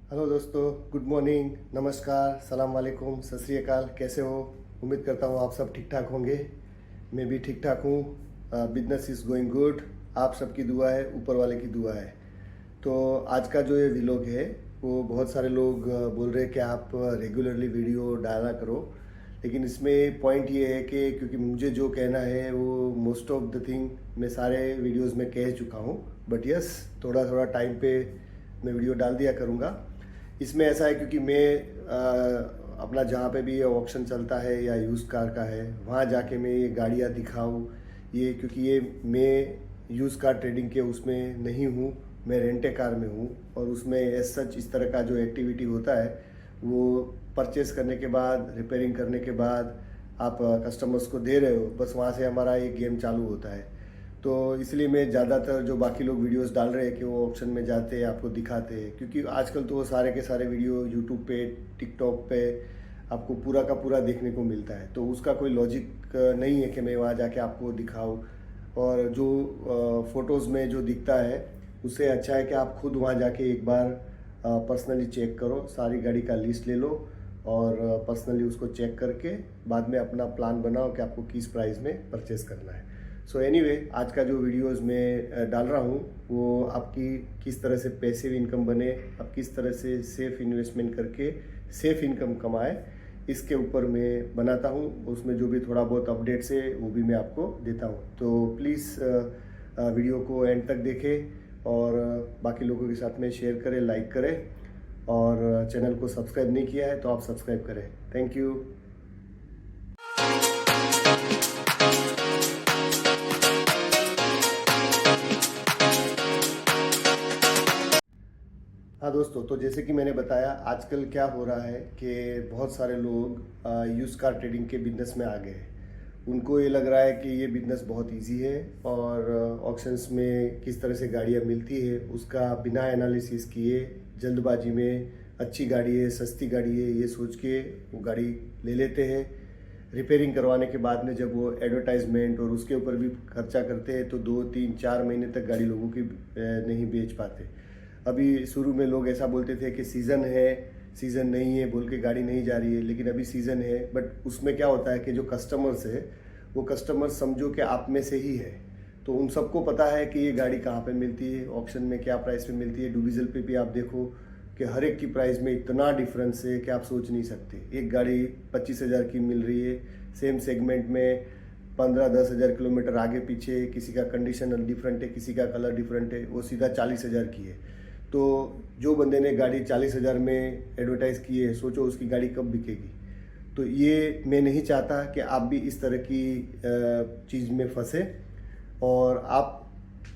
Hello दोस्तों, good morning, नमस्कार, सलाम वालेकुम, सत श्री अकाल। कैसे हो? उम्मीद करता हूँ आप सब ठीक ठाक होंगे। मैं भी ठीक ठाक हूँ। Business is going good. आप सबकी दुआ है, ऊपर वाले की दुआ है। तो आज का जो ये व्लॉग है वो बहुत सारे लोग बोल रहे हैं कि आप रेगुलरली वीडियो डाला करो, लेकिन इसमें पॉइंट ये है कि क्योंकि मुझे जो कहना है वो मोस्ट ऑफ द थिंग मैं सारे वीडियोस में कह चुका हूँ, बट यस, थोड़ा थोड़ा टाइम पे मैं वीडियो डाल दिया करूँगा। इसमें ऐसा है क्योंकि मैं अपना जहाँ पे भी ये ऑक्शन चलता है या यूज़ कार का है वहाँ जाके मैं ये गाड़ियाँ दिखाऊँ। ये क्योंकि ये मैं यूज़ कार ट्रेडिंग के उसमें नहीं हूँ, मैं रेंटे कार में हूँ, और उसमें एज सच इस तरह का जो एक्टिविटी होता है वो परचेस करने के बाद, रिपेयरिंग करने के बाद आप कस्टमर्स को दे रहे हो, बस वहाँ से हमारा एक गेम चालू होता है। तो इसलिए मैं ज़्यादातर जो बाकी लोग वीडियोस डाल रहे हैं कि वो ऑप्शन में जाते हैं, आपको दिखाते हैं, क्योंकि आजकल तो वो सारे के सारे वीडियो यूट्यूब पे, टिकटॉक पे आपको पूरा का पूरा देखने को मिलता है। तो उसका कोई लॉजिक नहीं है कि मैं वहाँ जाके आपको दिखाऊँ। और जो फ़ोटोज़ में जो दिखता है उससे अच्छा है कि आप खुद वहाँ जाके एक बार पर्सनली चेक करो, सारी गाड़ी का लिस्ट ले लो और पर्सनली उसको चेक करके बाद में अपना प्लान बनाओ कि आपको किस प्राइस में परचेस करना है। सो एनीवे, आज का जो वीडियोस मैं डाल रहा हूँ वो आपकी किस तरह से पैसिव इनकम बने, आप किस तरह से सेफ इन्वेस्टमेंट करके सेफ इनकम कमाए, इसके ऊपर मैं बनाता हूँ। उसमें जो भी थोड़ा बहुत अपडेट्स है वो भी मैं आपको देता हूँ। तो प्लीज़ वीडियो को एंड तक देखें और बाकी लोगों के साथ में शेयर करें, लाइक करें, और चैनल को सब्सक्राइब नहीं किया है तो आप सब्सक्राइब करें। Thank you. हाँ दोस्तों, तो जैसे कि मैंने बताया, आजकल क्या हो रहा है कि बहुत सारे लोग यूज़ कार ट्रेडिंग के बिजनेस में आ गए हैं। उनको ये लग रहा है कि ये बिज़नेस बहुत इजी है और ऑक्शंस में किस तरह से गाड़ियाँ मिलती है उसका बिना एनालिसिस किए जल्दबाजी में अच्छी गाड़ी है, सस्ती गाड़ी है, ये सोच के वो गाड़ी ले लेते हैं। रिपेयरिंग करवाने के बाद में जब वो एडवर्टाइजमेंट और उसके ऊपर भी खर्चा करते हैं तो 2 3 4 महीने तक गाड़ी लोगों की नहीं बेच पाते। अभी शुरू में लोग ऐसा बोलते थे कि सीज़न है, सीज़न नहीं है बोल के गाड़ी नहीं जा रही है, लेकिन अभी सीज़न है। बट उसमें क्या होता है कि जो कस्टमर्स है वो कस्टमर्स समझो कि आप में से ही है, तो उन सबको पता है कि ये गाड़ी कहाँ पे मिलती है, ऑक्शन में क्या प्राइस पे मिलती है। डुविजल पे भी आप देखो कि हर एक की प्राइस में इतना डिफरेंस है कि आप सोच नहीं सकते। एक गाड़ी 25,000 की मिल रही है, सेम सेगमेंट में 15-10 हज़ार किलोमीटर आगे पीछे, किसी का कंडीशन डिफरेंट है, किसी का कलर डिफरेंट है, वो सीधा 40,000 की है। तो जो बंदे ने गाड़ी 40,000 में एडवर्टाइज़ की है, सोचो उसकी गाड़ी कब बिकेगी। तो ये मैं नहीं चाहता कि आप भी इस तरह की चीज़ में फंसे। और आप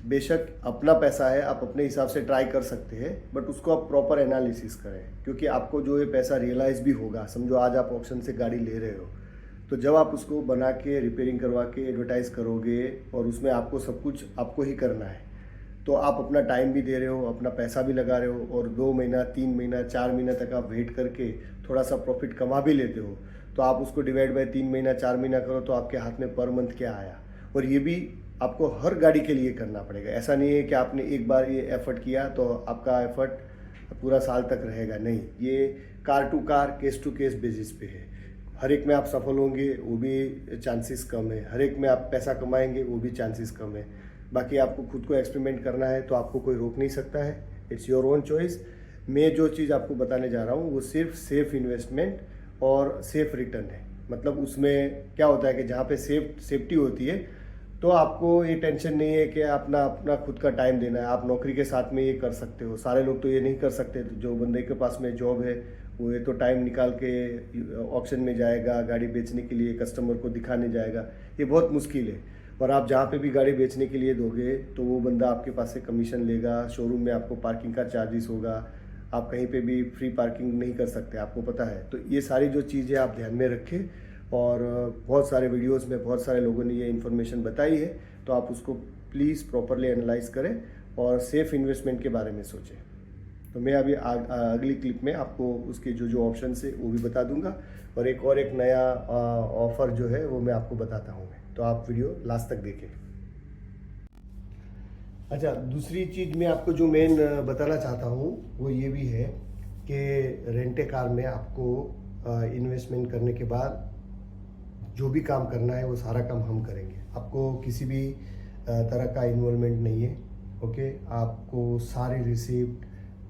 बेशक अपना पैसा है, आप अपने हिसाब से ट्राई कर सकते हैं, बट उसको आप प्रॉपर एनालिसिस करें, क्योंकि आपको जो ये पैसा रियलाइज़ भी होगा। समझो आज आप ऑप्शन से गाड़ी ले रहे हो, तो जब आप उसको बना के रिपेयरिंग करवा के एडवर्टाइज़ करोगे और उसमें आपको सब कुछ आपको ही करना है, तो आप अपना टाइम भी दे रहे हो, अपना पैसा भी लगा रहे हो, और 2 महीना 3 महीना 4 महीना तक आप वेट करके थोड़ा सा प्रॉफिट कमा भी लेते हो। तो आप उसको डिवाइड बाय 3 महीना 4 महीना करो तो आपके हाथ में पर मंथ क्या आया। और ये भी आपको हर गाड़ी के लिए करना पड़ेगा। ऐसा नहीं है कि आपने एक बार ये एफर्ट किया तो आपका एफर्ट पूरा साल तक रहेगा, नहीं। ये car to car, case to case basis पे है। हर एक में आप सफल होंगे वो भी चांसेस कम है, हर एक में आप पैसा कमाएंगे वो भी चांसेस कम है। बाकी आपको खुद को एक्सपेरिमेंट करना है तो आपको कोई रोक नहीं सकता है, इट्स योर ओन चॉइस। मैं जो चीज़ आपको बताने जा रहा हूँ वो सिर्फ सेफ इन्वेस्टमेंट और सेफ रिटर्न है। मतलब उसमें क्या होता है कि जहाँ पे सेफ्टी होती है तो आपको ये टेंशन नहीं है कि अपना अपना खुद का टाइम देना है। आप नौकरी के साथ में ये कर सकते हो, सारे लोग तो ये नहीं कर सकते। तो जो बंदे के पास में जॉब है वो ये तो टाइम निकाल के ऑक्शन में जाएगा, गाड़ी बेचने के लिए कस्टमर को दिखाने जाएगा, ये बहुत मुश्किल है। और आप जहाँ पे भी गाड़ी बेचने के लिए दोगे तो वो बंदा आपके पास से कमीशन लेगा, शोरूम में आपको पार्किंग का चार्जेस होगा, आप कहीं पे भी फ्री पार्किंग नहीं कर सकते, आपको पता है। तो ये सारी जो चीज़ें आप ध्यान में रखें, और बहुत सारे वीडियोस में बहुत सारे लोगों ने ये इन्फॉर्मेशन बताई है, तो आप उसको प्लीज़ प्रॉपरली एनालाइज करें और सेफ इन्वेस्टमेंट के बारे में सोचें। तो मैं अभी अगली क्लिप में आपको उसके जो जो ऑप्शन है वो भी बता दूंगा, और एक नया ऑफ़र जो है वो मैं आपको बताता हूँ। तो आप वीडियो लास्ट तक देखें। अच्छा, दूसरी चीज़ मैं आपको जो मेन बताना चाहता हूँ वो ये भी है कि रेंटे कार में आपको इन्वेस्टमेंट करने के बाद जो भी काम करना है वो सारा काम हम करेंगे। आपको किसी भी तरह का इन्वॉल्वमेंट नहीं है। ओके, आपको सारे रिसिप्ट,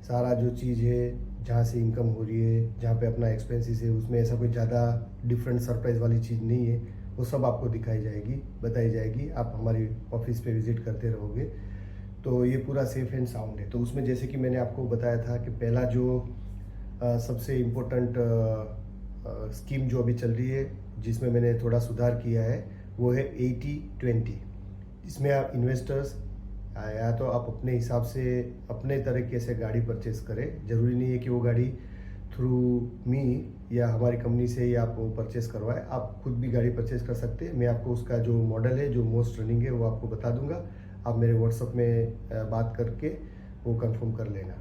सारा जो चीज़ है, जहाँ से इनकम हो रही है, जहाँ पे अपना एक्सपेंसेस है, उसमें ऐसा कोई ज़्यादा डिफरेंट सरप्राइज वाली चीज़ नहीं है। वो सब आपको दिखाई जाएगी, बताई जाएगी। आप हमारी ऑफिस पे विजिट करते रहोगे तो ये पूरा सेफ एंड साउंड है। तो उसमें जैसे कि मैंने आपको बताया था कि पहला जो सबसे इम्पोर्टेंट स्कीम जो अभी चल रही है, जिसमें मैंने थोड़ा सुधार किया है, वो है 80-20। इसमें आप इन्वेस्टर्स या तो आप अपने हिसाब से अपने तरीके से गाड़ी परचेस करें। ज़रूरी नहीं है कि वो गाड़ी थ्रू मी या हमारी कंपनी से ही आप वो परचेस करवाएं। आप खुद भी गाड़ी परचेस कर सकते हैं। मैं आपको उसका जो मॉडल है, जो मोस्ट रनिंग है, वो आपको बता दूंगा। आप मेरे व्हाट्सएप में बात करके वो कंफर्म कर लेना।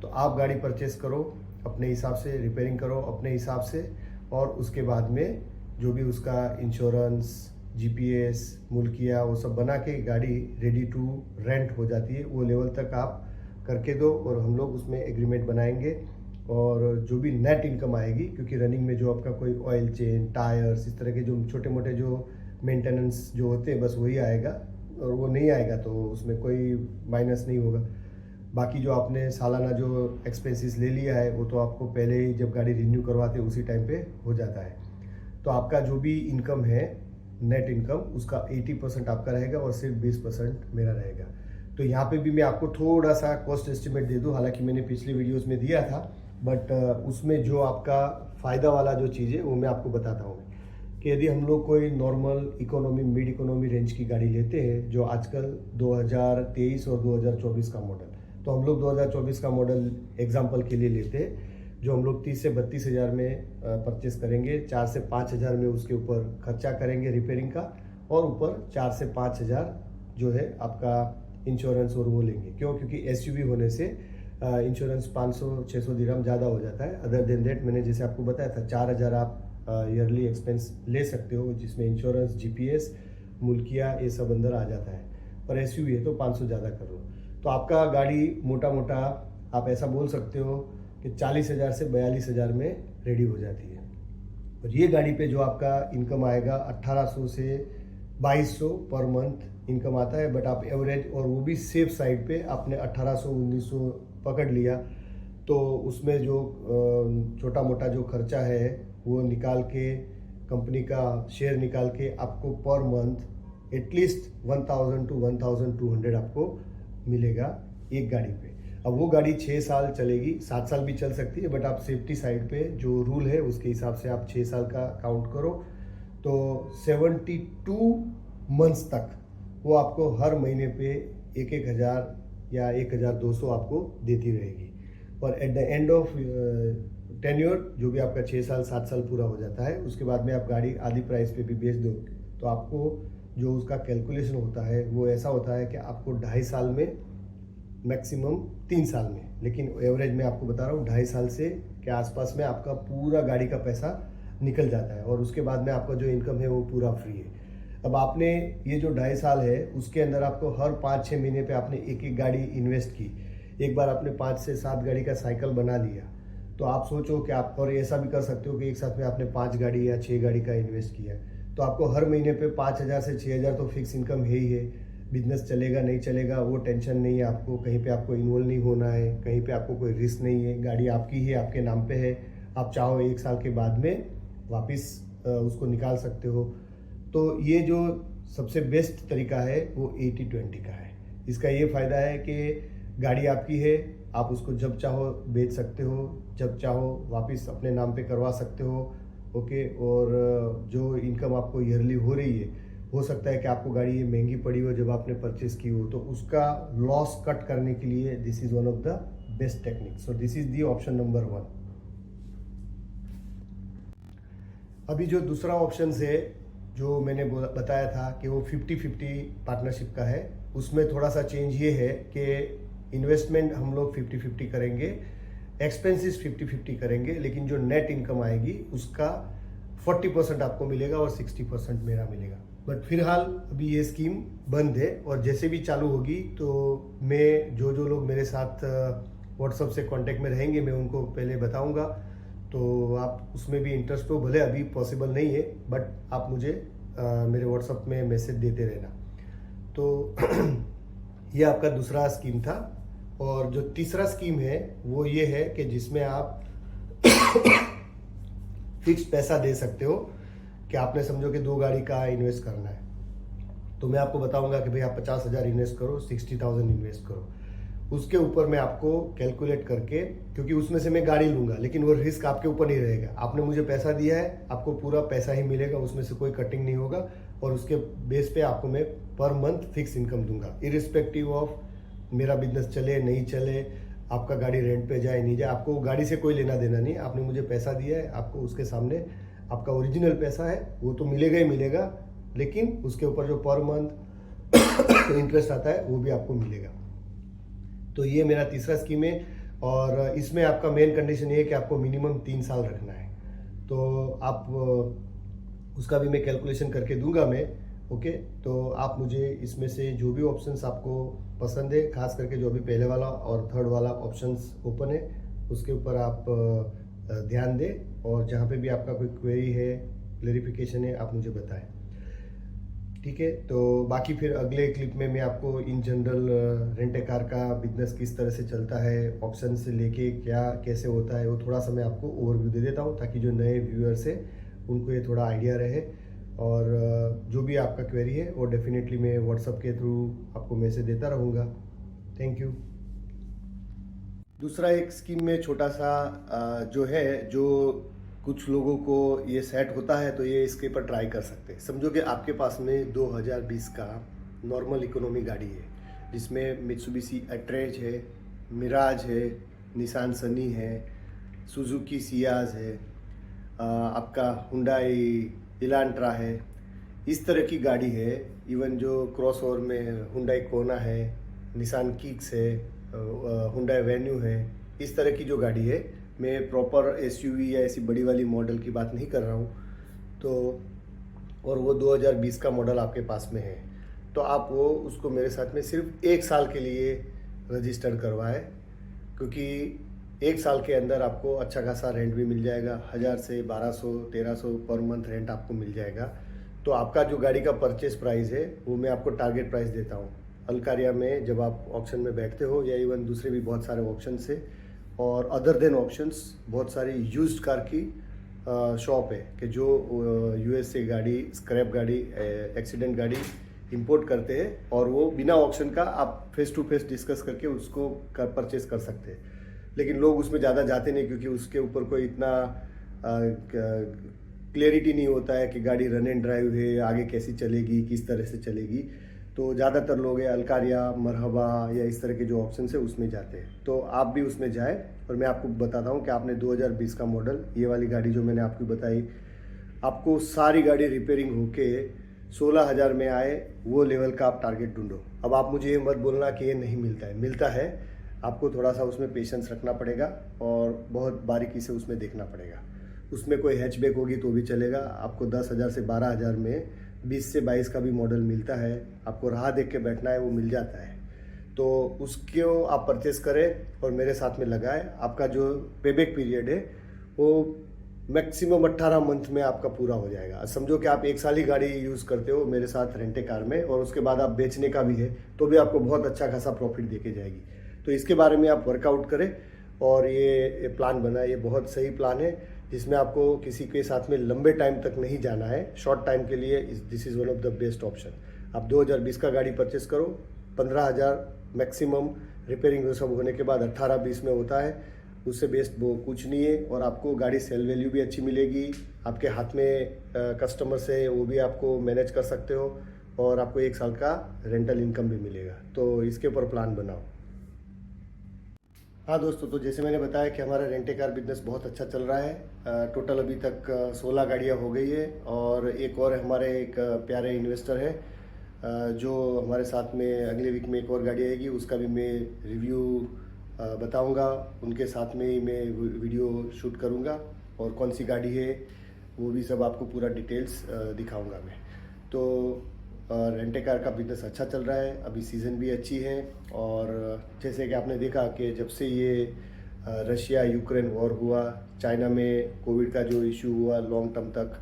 तो आप गाड़ी परचेस करो अपने हिसाब से, रिपेयरिंग करो अपने हिसाब से, और उसके बाद में जो भी उसका इंश्योरेंस, जीपीएस, मुल्किया, वो सब बना के गाड़ी रेडी टू रेंट हो जाती है। वो लेवल तक आप करके दो और हम लोग उसमें एग्रीमेंट बनाएंगे। और जो भी नेट इनकम आएगी, क्योंकि रनिंग में जो आपका कोई ऑयल चेंज, टायर्स, इस तरह के जो छोटे मोटे जो मेंटेनेंस जो होते हैं, बस वही आएगा। और वो नहीं आएगा तो उसमें कोई माइनस नहीं होगा। बाकी जो आपने सालाना जो एक्सपेंसेस ले लिया है, वो तो आपको पहले ही जब गाड़ी रिन्यू करवाते उसी टाइम पे हो जाता है। तो आपका जो भी इनकम है, नेट इनकम, उसका 80% आपका रहेगा और सिर्फ 20% मेरा रहेगा। तो यहाँ पे भी मैं आपको थोड़ा सा कॉस्ट एस्टिमेट दे दूँ, हालांकि मैंने पिछले वीडियोस में दिया था, बट उसमें जो आपका फ़ायदा वाला जो चीज़ है वो मैं आपको बताता हूँ कि यदि हम लोग कोई normal economy, mid economy range की गाड़ी लेते हैं, जो आजकल 2023 और 2024 का मॉडल, तो हम लोग 2024 का मॉडल एग्जाम्पल के लिए लेते हैं, जो हम लोग 30 से 32 हज़ार में परचेस करेंगे। 4 से 5 हज़ार में उसके ऊपर खर्चा करेंगे रिपेयरिंग का, और ऊपर 4 से 5 हज़ार जो है आपका इंश्योरेंस और वो लेंगे। क्यों? क्योंकि एसयूवी होने से इंश्योरेंस 500-600 दिरहम ज़्यादा हो जाता है। अदर देन दैट, मैंने जैसे आपको बताया था, 4,000 आप ईयरली एक्सपेंस ले सकते हो, जिसमें इंश्योरेंस, जीपीएस, मुल्किया, ये सब अंदर आ जाता है। पर एसयूवी है तो 500 ज़्यादा कर लो। तो आपका गाड़ी मोटा मोटा आप ऐसा बोल सकते हो कि 40,000 से 42,000 में रेडी हो जाती है। और ये गाड़ी पे जो आपका इनकम आएगा 1800 से 2200 पर मंथ इनकम आता है। बट आप एवरेज, और वो भी सेफ साइड पे, आपने 1800-1900 पकड़ लिया तो उसमें जो छोटा मोटा जो खर्चा है वो निकाल के, कंपनी का शेयर निकाल के, आपको पर मंथ एटलीस्ट 1000 to 1200 आपको मिलेगा एक गाड़ी पे। अब वो गाड़ी 6 साल चलेगी, 7 साल भी चल सकती है, बट आप सेफ्टी साइड पे जो रूल है उसके हिसाब से आप 6 साल का काउंट करो तो 72 मंथ्स तक वो आपको हर महीने पे 1,000 या 1,200 आपको देती रहेगी। और at the end of tenure, जो भी आपका 6 साल 7 साल पूरा हो जाता है, उसके बाद में आप गाड़ी आधी प्राइस पे भी बेच दो तो आपको जो उसका कैलकुलेशन होता है वो ऐसा होता है कि आपको 2.5 साल में, मैक्सिमम 3 साल में, लेकिन एवरेज में आपको बता रहा हूँ 2.5 साल से के आसपास में आपका पूरा गाड़ी का पैसा निकल जाता है। और उसके बाद में आपका जो इनकम है वो पूरा फ्री है। अब आपने ये जो 2.5 साल है उसके अंदर आपको हर 5-6 महीने पे आपने एक एक गाड़ी इन्वेस्ट की। एक बार आपने 5 से 7 गाड़ी का साइकिल बना लिया तो आप सोचो कि आप, और ऐसा भी कर सकते हो कि एक साथ में आपने 5 गाड़ी या 6 गाड़ी का इन्वेस्ट किया, तो आपको हर महीने पे 5,000 से 6,000 तो फिक्स इनकम है ही है। बिजनेस चलेगा नहीं चलेगा वो टेंशन नहीं है आपको, कहीं पे आपको इन्वॉल्व नहीं होना है, कहीं पे आपको कोई रिस्क नहीं है। गाड़ी आपकी है, आपके नाम पे है, आप चाहो 1 साल के बाद में वापस उसको निकाल सकते हो। तो ये जो सबसे बेस्ट तरीका है वो 80-20 का है। इसका ये फ़ायदा है कि गाड़ी आपकी है, आप उसको जब चाहो बेच सकते हो, जब चाहो वापस अपने नाम पे करवा सकते हो। ओके, और जो इनकम आपको ईयरली हो रही है, हो सकता है कि आपको गाड़ी ये महंगी पड़ी हो जब आपने परचेस की हो, तो उसका लॉस कट करने के लिए this is one of the best technique. So this is the option number 1। अभी जो दूसरा ऑप्शन है जो मैंने बताया था कि वो 50-50 पार्टनरशिप का है, उसमें थोड़ा सा चेंज ये है कि इन्वेस्टमेंट हम लोग 50-50 करेंगे, एक्सपेंसेस 50-50 करेंगे, लेकिन जो नेट इनकम आएगी उसका 40% आपको मिलेगा और 60% मेरा मिलेगा। बट फिलहाल अभी ये स्कीम बंद है, और जैसे भी चालू होगी तो मैं, जो लोग मेरे साथ व्हाट्सअप से कांटेक्ट में रहेंगे, मैं उनको पहले बताऊंगा, तो आप उसमें भी इंटरेस्ट हो, भले अभी पॉसिबल नहीं है बट आप मुझे मेरे व्हाट्सअप में मैसेज देते रहना। तो ये आपका दूसरा स्कीम था। और जो तीसरा स्कीम है वो ये है कि जिसमें आप फिक्स पैसा दे सकते हो कि आपने समझो कि 2 गाड़ी का इन्वेस्ट करना है, तो मैं आपको बताऊंगा कि भाई आप 50,000 इन्वेस्ट करो, 60,000 इन्वेस्ट करो। उसके ऊपर मैं आपको कैलकुलेट करके, क्योंकि उसमें से मैं गाड़ी लूंगा लेकिन वो रिस्क आपके ऊपर नहीं रहेगा, आपने मुझे पैसा दिया है, आपको पूरा पैसा ही मिलेगा, उसमें से कोई कटिंग नहीं होगा, और उसके बेस पे आपको मैं पर मंथ फिक्स इनकम दूंगा, इरिस्पेक्टिव ऑफ मेरा बिजनेस चले नहीं चले, आपका गाड़ी रेंट पे जाए नहीं जाए, आपको गाड़ी से कोई लेना देना नहीं। आपने मुझे पैसा दिया है, आपको उसके सामने आपका ओरिजिनल पैसा है वो तो मिलेगा ही मिलेगा, लेकिन उसके ऊपर जो पर मंथ इंटरेस्ट आता है वो भी आपको मिलेगा। तो ये मेरा तीसरा स्कीम है, और इसमें आपका मेन कंडीशन ये है कि आपको मिनिमम 3 साल रखना है। तो आप उसका भी मैं कैलकुलेशन करके दूंगा मैं, ओके। तो आप मुझे इसमें से जो भी ऑप्शंस आपको पसंद है, खास करके जो अभी पहले वाला और थर्ड वाला ऑप्शंस ओपन है, उसके ऊपर आप ध्यान दें, और जहाँ पे भी आपका कोई क्वेरी है, क्लेरिफिकेशन है, आप मुझे बताएं, ठीक है। तो बाकी फिर अगले क्लिप में मैं आपको in general rent a car का बिजनेस किस तरह से चलता है, ऑप्शन से लेके क्या कैसे होता है, वो थोड़ा सा मैं आपको ओवरव्यू दे देता हूँ, ताकि जो नए व्यूअर्स है उनको ये थोड़ा आइडिया रहे। और जो भी आपका क्वेरी है वो डेफिनेटली मैं व्हाट्सएप के थ्रू आपको मैसेज देता रहूँगा। Thank you. दूसरा एक स्कीम में छोटा सा जो है, जो कुछ लोगों को ये सेट होता है तो ये इसके ऊपर ट्राई कर सकते हैं। समझो कि आपके पास में 2020 का नॉर्मल इकोनॉमी गाड़ी है, जिसमें मित्सुबिशी एट्रेज है, मिराज है, निसान सनी है, सुजुकी सियाज है, आपका हुंडई इलांट्रा है, इस तरह की गाड़ी है। इवन जो क्रॉसओवर में हुंडई कोना है, निसान किक्स है, हुंडई वेन्यू है, इस तरह की जो गाड़ी है, मैं प्रॉपर एसयूवी या ऐसी बड़ी वाली मॉडल की बात नहीं कर रहा हूँ। तो और वो 2020 का मॉडल आपके पास में है, तो आप वो उसको मेरे साथ में सिर्फ 1 साल के लिए रजिस्टर करवाएं, क्योंकि 1 साल के अंदर आपको अच्छा खासा रेंट भी मिल जाएगा, 1000 से 1200-1300 पर मंथ रेंट आपको मिल जाएगा। तो आपका जो गाड़ी का परचेस प्राइस है वो मैं आपको टारगेट प्राइस देता हूँ। अलकारिया में जब आप ऑप्शन में बैठते हो, या इवन दूसरे भी बहुत सारे ऑप्शन से, और अदर देन ऑप्शंस बहुत सारी यूज्ड कार की शॉप है कि जो यूएस से गाड़ी, स्क्रैप गाड़ी, एक्सीडेंट गाड़ी इंपोर्ट करते हैं, और वो बिना ऑप्शन का आप फेस टू फेस डिस्कस करके उसको परचेस कर सकते हैं। लेकिन लोग उसमें ज़्यादा जाते नहीं, क्योंकि उसके ऊपर कोई इतना क्लियरिटी नहीं होता है कि गाड़ी रन एंड ड्राइव है, आगे कैसी चलेगी, किस तरह से चलेगी। तो ज़्यादातर लोग है अलकारिया, मरहबा या इस तरह के जो ऑप्शन है उसमें जाते हैं। तो आप भी उसमें जाएं, और मैं आपको बताता हूं कि आपने 2020 का मॉडल, ये वाली गाड़ी जो मैंने आपको बताई, आपको सारी गाड़ी रिपेयरिंग होके 16,000 में आए, वो लेवल का आप टारगेट ढूंढो। अब आप मुझे ये मत बोलना कि ये नहीं मिलता है, मिलता है। आपको थोड़ा सा उसमें पेशेंस रखना पड़ेगा, और बहुत बारीकी से उसमें देखना पड़ेगा। उसमें कोई हैचबैक होगी तो भी चलेगा। आपको 10,000 से 12,000 में 20 से 22 का भी मॉडल मिलता है, आपको राह देख के बैठना है, वो मिल जाता है। तो उसको आप परचेस करें और मेरे साथ में लगाएं। आपका जो पेबैक पीरियड है वो मैक्सिमम 18 मंथ में आपका पूरा हो जाएगा। समझो कि आप 1 साल ही गाड़ी यूज़ करते हो मेरे साथ रेंटे कार में, और उसके बाद आप बेचने का भी है, तो भी आपको बहुत अच्छा खासा प्रॉफिट देके जाएगी। तो इसके बारे में आप वर्कआउट करें और ये प्लान बनाए। ये बहुत सही प्लान है, जिसमें आपको किसी के साथ में लंबे टाइम तक नहीं जाना है, शॉर्ट टाइम के लिए this is one of the best option. आप 2020 का गाड़ी परचेस करो, 15,000 मैक्सिमम रिपेयरिंग सब होने के बाद 18-20 में होता है, उससे बेस्ट वो कुछ नहीं है। और आपको गाड़ी सेल वैल्यू भी अच्छी मिलेगी, आपके हाथ में कस्टमर से वो भी आपको मैनेज कर सकते हो, और आपको 1 साल का रेंटल इनकम भी मिलेगा। तो इसके ऊपर प्लान बनाओ। हाँ दोस्तों, तो जैसे मैंने बताया कि हमारा रेंटे कार बिजनेस बहुत अच्छा चल रहा है। टोटल अभी तक 16 गाड़ियाँ हो गई है, और एक और हमारे एक प्यारे इन्वेस्टर है जो हमारे साथ में अगले वीक में एक और गाड़ी आएगी, उसका भी मैं रिव्यू बताऊंगा। उनके साथ में ही मैं वीडियो शूट करूंगा, और कौन सी गाड़ी है वो भी सब आपको पूरा डिटेल्स दिखाऊंगा मैं। तो रेंटे कार का बिजनेस अच्छा चल रहा है, अभी सीज़न भी अच्छी है। और जैसे कि आपने देखा कि जब से ये रशिया यूक्रेन वॉर हुआ, चाइना में कोविड का जो इशू हुआ लॉन्ग टर्म तक,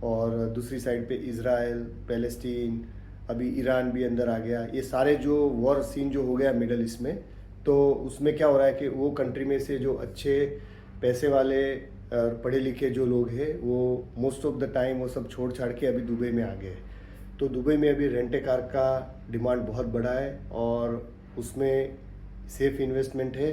और दूसरी साइड पे इज़राइल, पैलेस्टीन, अभी ईरान भी अंदर आ गया, ये सारे जो वॉर सीन जो हो गया मिडल ईस्ट में, तो उसमें क्या हो रहा है कि वो कंट्री में से जो अच्छे पैसे वाले पढ़े लिखे जो लोग हैं वो मोस्ट ऑफ द टाइम वो सब छोड़ छाड़ के अभी दुबई में आ गए। तो दुबई में अभी रेंटे कार का डिमांड बहुत बड़ा है और उसमें सेफ इन्वेस्टमेंट है।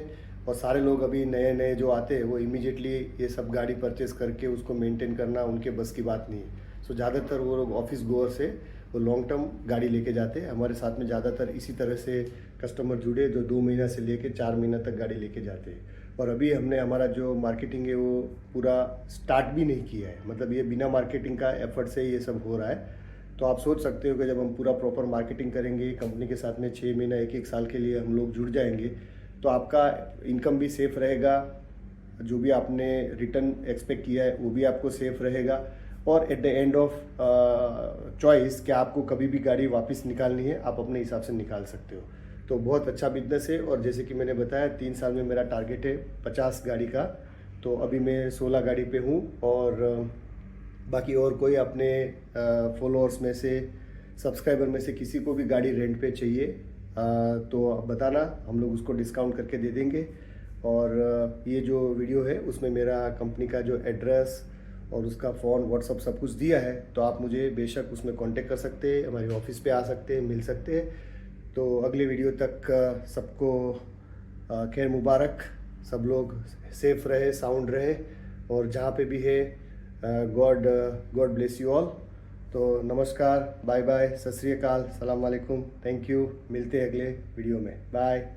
और सारे लोग अभी नए नए जो आते हैं वो इमीडिएटली ये सब गाड़ी परचेस करके उसको मेंटेन करना उनके बस की बात नहीं है। सो ज़्यादातर वो लोग ऑफिस गोअर से वो लॉन्ग टर्म गाड़ी लेके जाते हैं। हमारे साथ में ज़्यादातर इसी तरह से कस्टमर जुड़े जो 2 महीना से लेके 4 महीना तक गाड़ी लेके जाते हैं। और अभी हमने हमारा जो मार्केटिंग है वो पूरा स्टार्ट भी नहीं किया है, मतलब ये बिना मार्केटिंग का एफर्ट से ये सब हो रहा है। तो आप सोच सकते हो कि जब हम पूरा प्रॉपर मार्केटिंग करेंगे कंपनी के साथ में 6 महीना 1-1 साल के लिए हम लोग जुड़ जाएंगे, तो आपका इनकम भी सेफ रहेगा, जो भी आपने रिटर्न एक्सपेक्ट किया है वो भी आपको सेफ रहेगा। और at the end of choice कि आपको कभी भी गाड़ी वापस निकालनी है आप अपने हिसाब से निकाल सकते हो। तो बहुत अच्छा बिजनेस है। और जैसे कि मैंने बताया 3 साल में मेरा टारगेट है 50 गाड़ी का, तो अभी मैं 16 गाड़ी पे हूँ। और बाकी और कोई अपने फॉलोअर्स में से, सब्सक्राइबर में से किसी को भी गाड़ी रेंट पे चाहिए तो बताना, हम लोग उसको डिस्काउंट करके दे देंगे। और ये जो वीडियो है उसमें मेरा कंपनी का जो एड्रेस और उसका फ़ोन, व्हाट्सअप सब कुछ दिया है, तो आप मुझे बेशक उसमें कांटेक्ट कर सकते हैं, हमारे ऑफिस पे आ सकते हैं, मिल सकते हैं। तो अगले वीडियो तक सबको खैर मुबारक, सब लोग सेफ रहे, साउंड रहे, और जहाँ पे भी है गॉड ब्लेस यू ऑल। तो नमस्कार, बाय बाय, सत श्री अकाल, सलाम वालेकुम, थैंक यू। मिलते हैं अगले वीडियो में, बाय।